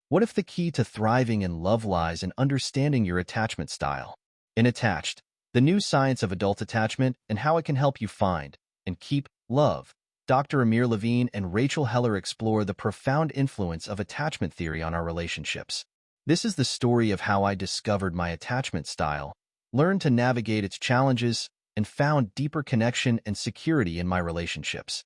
What if the key to thriving in love lies in understanding your attachment style? In Attached, the new science of adult attachment and how it can help you find and keep love, Dr. Amir Levine and Rachel Heller explore the profound influence of attachment theory on our relationships. This is the story of how I discovered my attachment style, learned to navigate its challenges, and found deeper connection and security in my relationships.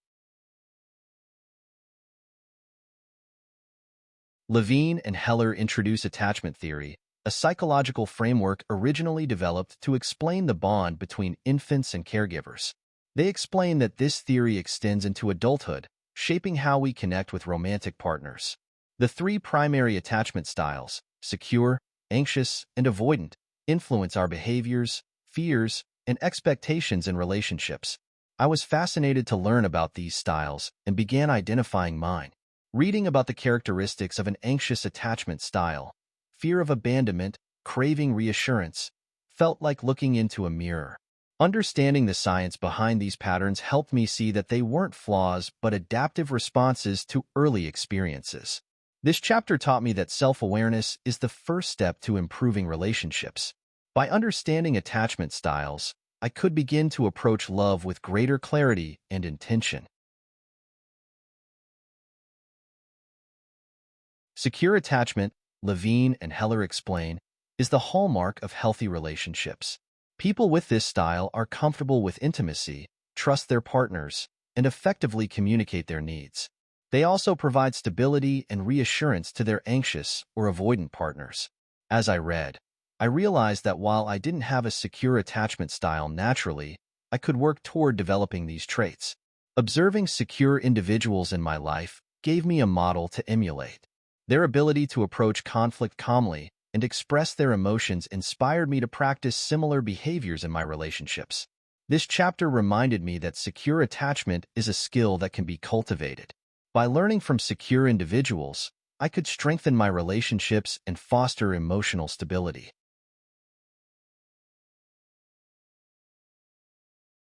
Levine and Heller introduce attachment theory, a psychological framework originally developed to explain the bond between infants and caregivers. They explain that this theory extends into adulthood, shaping how we connect with romantic partners. The three primary attachment styles, secure, anxious, and avoidant, influence our behaviors, fears, and expectations in relationships. I was fascinated to learn about these styles and began identifying mine. Reading about the characteristics of an anxious attachment style, fear of abandonment, craving reassurance, felt like looking into a mirror. Understanding the science behind these patterns helped me see that they weren't flaws but adaptive responses to early experiences. This chapter taught me that self-awareness is the first step to improving relationships. By understanding attachment styles, I could begin to approach love with greater clarity and intention. Secure attachment, Levine and Heller explain, is the hallmark of healthy relationships. People with this style are comfortable with intimacy, trust their partners, and effectively communicate their needs. They also provide stability and reassurance to their anxious or avoidant partners. As I read, I realized that while I didn't have a secure attachment style naturally, I could work toward developing these traits. Observing secure individuals in my life gave me a model to emulate. Their ability to approach conflict calmly and express their emotions inspired me to practice similar behaviors in my relationships. This chapter reminded me that secure attachment is a skill that can be cultivated. By learning from secure individuals, I could strengthen my relationships and foster emotional stability.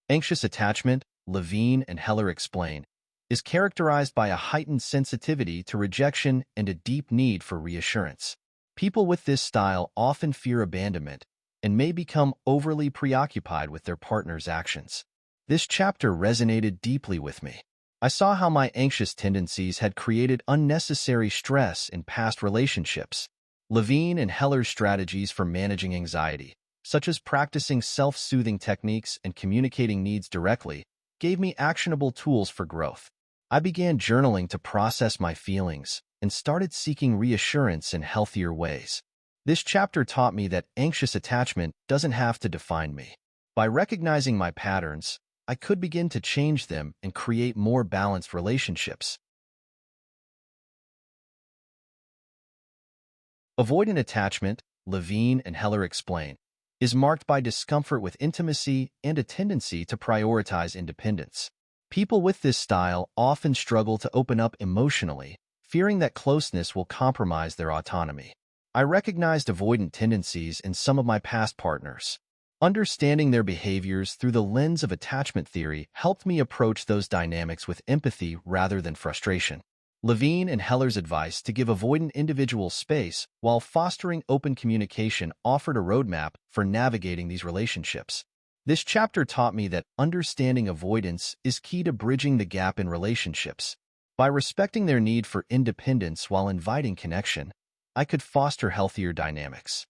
Anxious attachment, Levine and Heller explain, is characterized by a heightened sensitivity to rejection and a deep need for reassurance. People with this style often fear abandonment and may become overly preoccupied with their partner's actions. This chapter resonated deeply with me. I saw how my anxious tendencies had created unnecessary stress in past relationships. Levine and Heller's strategies for managing anxiety, such as practicing self-soothing techniques and communicating needs directly, gave me actionable tools for growth. I began journaling to process my feelings and started seeking reassurance in healthier ways. This chapter taught me that anxious attachment doesn't have to define me. By recognizing my patterns, I could begin to change them and create more balanced relationships. Avoidant attachment, Levine and Heller explain, is marked by discomfort with intimacy and a tendency to prioritize independence. People with this style often struggle to open up emotionally, fearing that closeness will compromise their autonomy. I recognized avoidant tendencies in some of my past partners. Understanding their behaviors through the lens of attachment theory helped me approach those dynamics with empathy rather than frustration. Levine and Heller's advice to give avoidant individuals space while fostering open communication offered a roadmap for navigating these relationships. This chapter taught me that understanding avoidance is key to bridging the gap in relationships. By respecting their need for independence while inviting connection, I could foster healthier dynamics.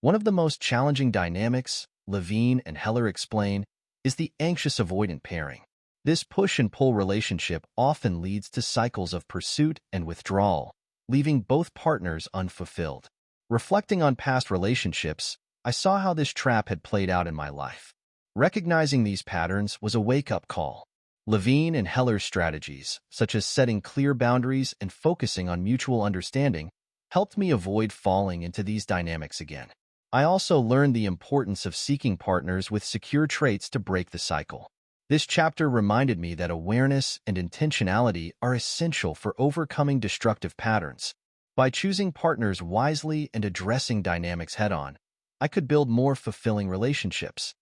One of the most challenging dynamics, Levine and Heller explain, is the anxious-avoidant pairing. This push and pull relationship often leads to cycles of pursuit and withdrawal, leaving both partners unfulfilled. Reflecting on past relationships, I saw how this trap had played out in my life. Recognizing these patterns was a wake-up call. Levine and Heller's strategies, such as setting clear boundaries and focusing on mutual understanding, helped me avoid falling into these dynamics again. I also learned the importance of seeking partners with secure traits to break the cycle. This chapter reminded me that awareness and intentionality are essential for overcoming destructive patterns. By choosing partners wisely and addressing dynamics head-on, I could build more fulfilling relationships.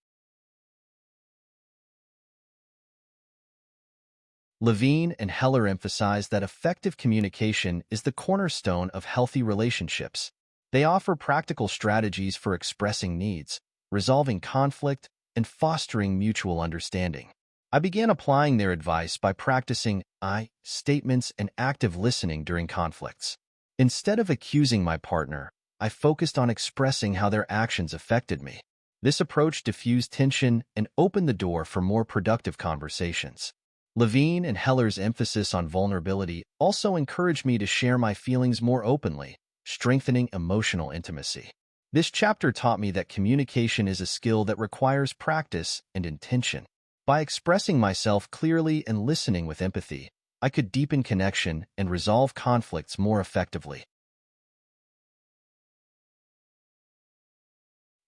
Levine and Heller emphasize that effective communication is the cornerstone of healthy relationships. They offer practical strategies for expressing needs, resolving conflict, and fostering mutual understanding. I began applying their advice by practicing I statements and active listening during conflicts. Instead of accusing my partner, I focused on expressing how their actions affected me. This approach diffused tension and opened the door for more productive conversations. Levine and Heller's emphasis on vulnerability also encouraged me to share my feelings more openly, strengthening emotional intimacy. This chapter taught me that communication is a skill that requires practice and intention. By expressing myself clearly and listening with empathy, I could deepen connection and resolve conflicts more effectively.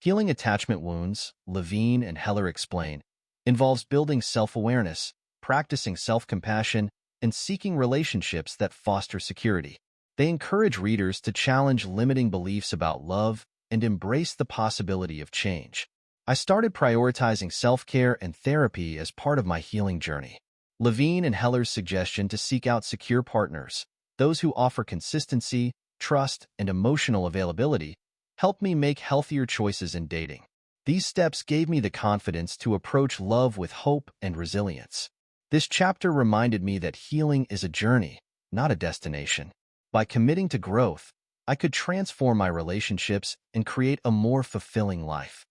Healing attachment wounds, Levine and Heller explain, involves building self-awareness, practicing self-compassion, and seeking relationships that foster security. They encourage readers to challenge limiting beliefs about love and embrace the possibility of change. I started prioritizing self-care and therapy as part of my healing journey. Levine and Heller's suggestion to seek out secure partners, those who offer consistency, trust, and emotional availability, helped me make healthier choices in dating. These steps gave me the confidence to approach love with hope and resilience. This chapter reminded me that healing is a journey, not a destination. By committing to growth, I could transform my relationships and create a more fulfilling life.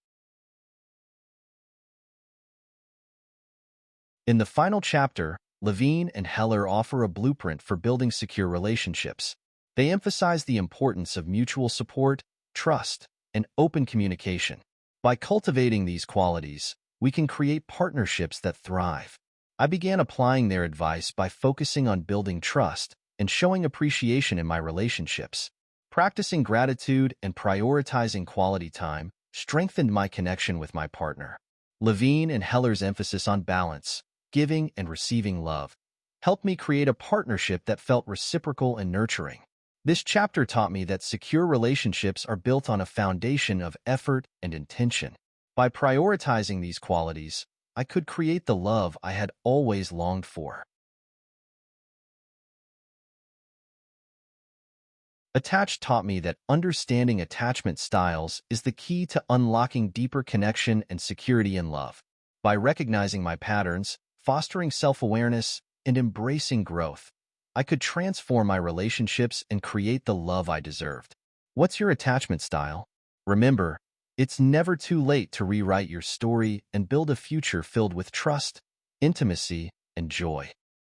In the final chapter, Levine and Heller offer a blueprint for building secure relationships. They emphasize the importance of mutual support, trust, and open communication. By cultivating these qualities, we can create partnerships that thrive. I began applying their advice by focusing on building trust and showing appreciation in my relationships. Practicing gratitude and prioritizing quality time strengthened my connection with my partner. Levine and Heller's emphasis on balance, giving and receiving love, helped me create a partnership that felt reciprocal and nurturing. This chapter taught me that secure relationships are built on a foundation of effort and intention. By prioritizing these qualities, I could create the love I had always longed for. Attached taught me that understanding attachment styles is the key to unlocking deeper connection and security in love. By recognizing my patterns, fostering self-awareness, and embracing growth, I could transform my relationships and create the love I deserved. What's your attachment style? Remember, it's never too late to rewrite your story and build a future filled with trust, intimacy, and joy.